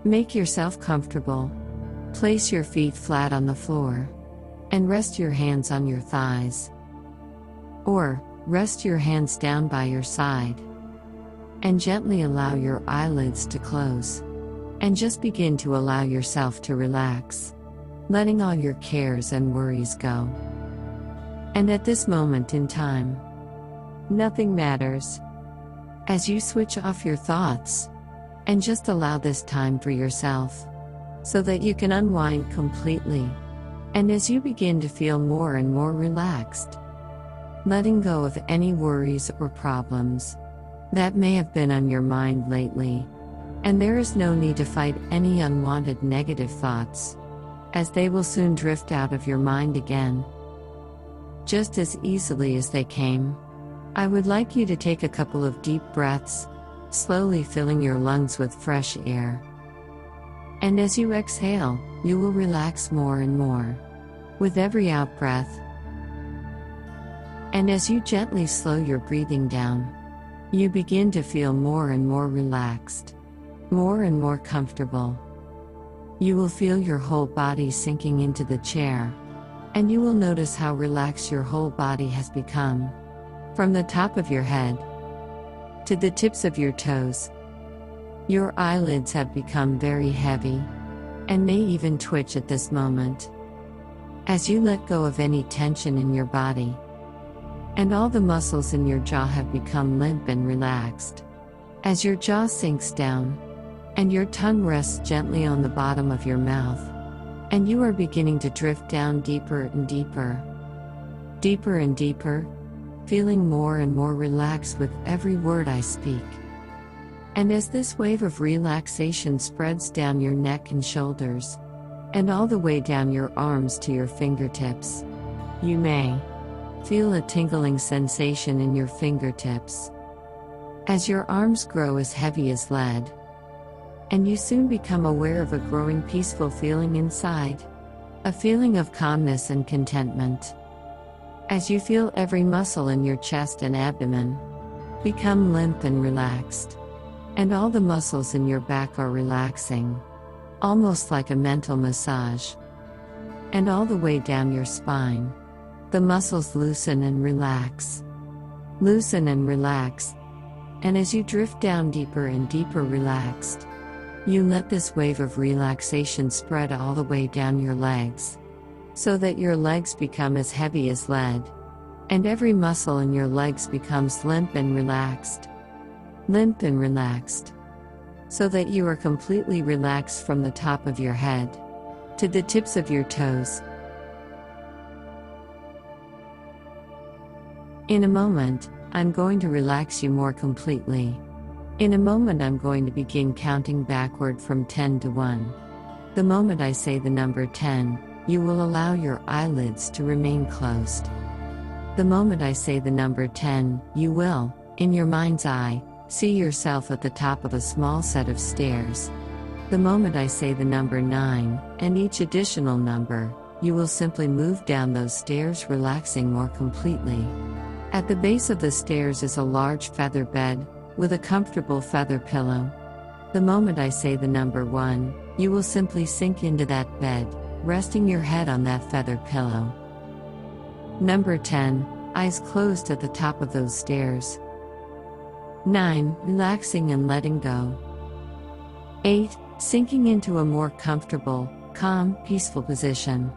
Make yourself comfortable. Place your feet flat on the floor. And rest your hands on your thighs. Or, rest your hands down by your side. And gently allow your eyelids to close. And just begin to allow yourself to relax, letting all your cares and worries go. And at this moment in time, nothing matters. As you switch off your thoughts, and just allow this time for yourself, so that you can unwind completely. And as you begin to feel more and more relaxed, letting go of any worries or problems that may have been on your mind lately. And there is no need to fight any unwanted negative thoughts, as they will soon drift out of your mind again, just as easily as they came. I would like you to take a couple of deep breaths, slowly filling your lungs with fresh air. And as you exhale, you will relax more and more with every out-breath. And as you gently slow your breathing down, you begin to feel more and more relaxed, more and more comfortable. You will feel your whole body sinking into the chair, and you will notice how relaxed your whole body has become, from the top of your head to the tips of your toes. Your eyelids have become very heavy, and may even twitch at this moment, as you let go of any tension in your body. And all the muscles in your jaw have become limp and relaxed, as your jaw sinks down, and your tongue rests gently on the bottom of your mouth, and you are beginning to drift down deeper and deeper, deeper and deeper, feeling more and more relaxed with every word I speak. And as this wave of relaxation spreads down your neck and shoulders, and all the way down your arms to your fingertips, you may feel a tingling sensation in your fingertips, as your arms grow as heavy as lead. And you soon become aware of a growing peaceful feeling inside, a feeling of calmness and contentment, as you feel every muscle in your chest and abdomen become limp and relaxed, and all the muscles in your back are relaxing, almost like a mental massage. And all the way down your spine, the muscles loosen and relax, and as you drift down deeper and deeper relaxed, you let this wave of relaxation spread all the way down your legs, so that your legs become as heavy as lead, and every muscle in your legs becomes limp and relaxed, so that you are completely relaxed from the top of your head to the tips of your toes. In a moment, I'm going to relax you more completely. In a moment, I'm going to begin counting backward from 10 to 1. The moment I say the number 10, you will allow your eyelids to remain closed. The moment I say the number 10, you will, in your mind's eye, see yourself at the top of a small set of stairs. The moment I say the number 9, and each additional number, you will simply move down those stairs, relaxing more completely. At the base of the stairs is a large feather bed, with a comfortable feather pillow. The moment I say the number 1, you will simply sink into that bed, resting your head on that feather pillow. Number 10, eyes closed at the top of those stairs. 9, relaxing and letting go. 8, sinking into a more comfortable, calm, peaceful position.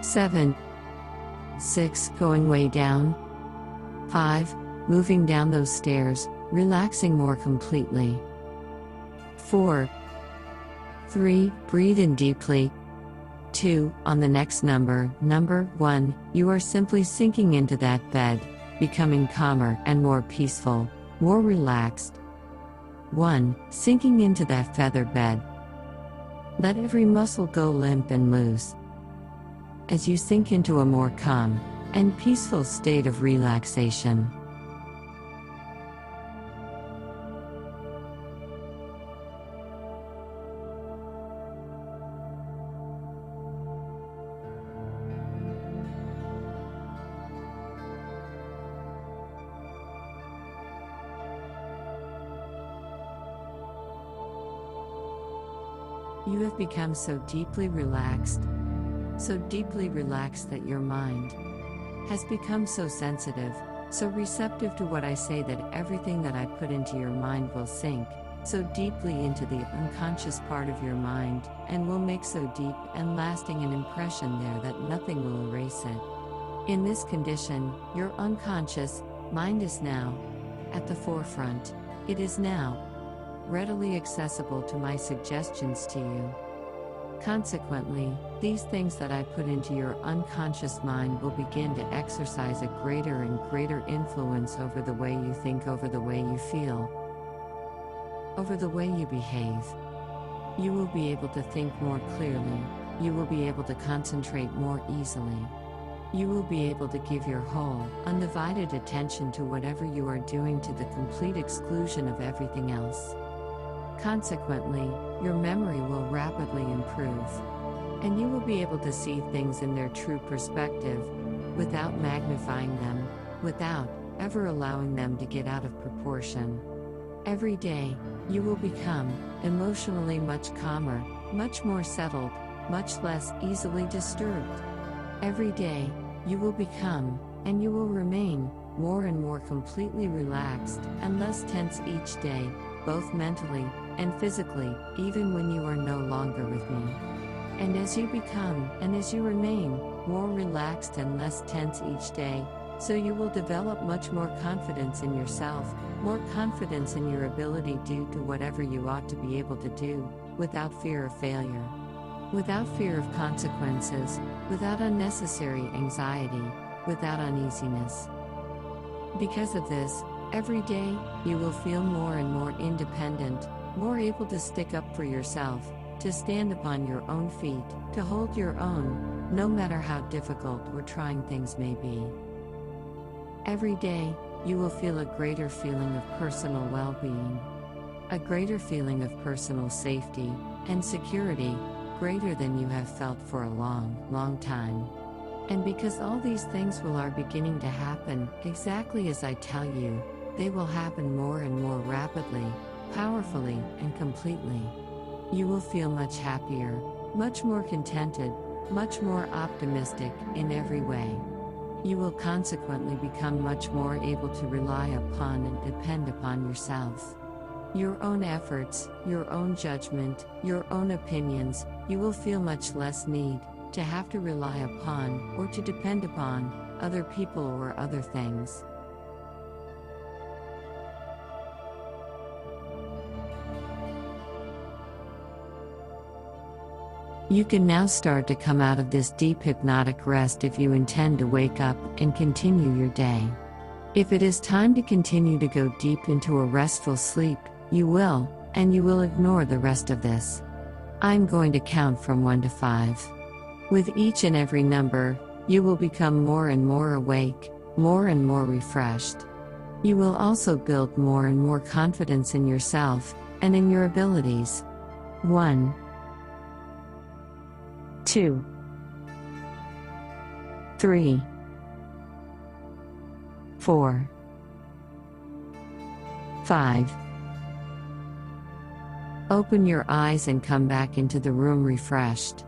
7, 6, going way down. 5, moving down those stairs, relaxing more completely. 4, 3, breathe in deeply. 2, on the next number, number 1, you are simply sinking into that bed, becoming calmer and more peaceful, more relaxed. 1, sinking into that feather bed. Let every muscle go limp and loose, as you sink into a more calm and peaceful state of relaxation. You have become so deeply relaxed that your mind has become so sensitive, so receptive to what I say that everything that I put into your mind will sink so deeply into the unconscious part of your mind, and will make so deep and lasting an impression there that nothing will erase it. In this condition, your unconscious mind is now at the forefront. It is now readily accessible to my suggestions to you. Consequently, these things that I put into your unconscious mind will begin to exercise a greater and greater influence over the way you think, over the way you feel, over the way you behave. You will be able to think more clearly. You will be able to concentrate more easily. You will be able to give your whole, undivided attention to whatever you are doing, to the complete exclusion of everything else. Consequently, your memory will rapidly improve, and you will be able to see things in their true perspective, without magnifying them, without ever allowing them to get out of proportion. Every day, you will become emotionally much calmer, much more settled, much less easily disturbed. Every day, you will become, and you will remain, more and more completely relaxed and less tense each day, both mentally and physically, even when you are no longer with me. And as you become, and as you remain, more relaxed and less tense each day, so you will develop much more confidence in yourself, more confidence in your ability to do whatever you ought to be able to do, without fear of failure, without fear of consequences, without unnecessary anxiety, without uneasiness. Because of this, every day, you will feel more and more independent, more able to stick up for yourself, to stand upon your own feet, to hold your own, no matter how difficult or trying things may be. Every day, you will feel a greater feeling of personal well-being, a greater feeling of personal safety and security, greater than you have felt for a long, long time. And because all these things are beginning to happen, exactly as I tell you, they will happen more and more rapidly, powerfully, and completely. You will feel much happier, much more contented, much more optimistic in every way. You will consequently become much more able to rely upon and depend upon yourself. Your own efforts, your own judgment, your own opinions. You will feel much less need to have to rely upon or to depend upon other people or other things. You can now start to come out of this deep hypnotic rest if you intend to wake up and continue your day. If it is time to continue to go deep into a restful sleep, you will, and you will ignore the rest of this. I'm going to count from 1 to 5. With each and every number, you will become more and more awake, more and more refreshed. You will also build more and more confidence in yourself and in your abilities. 1, 2, 3, 4, 5. Open your eyes and come back into the room refreshed.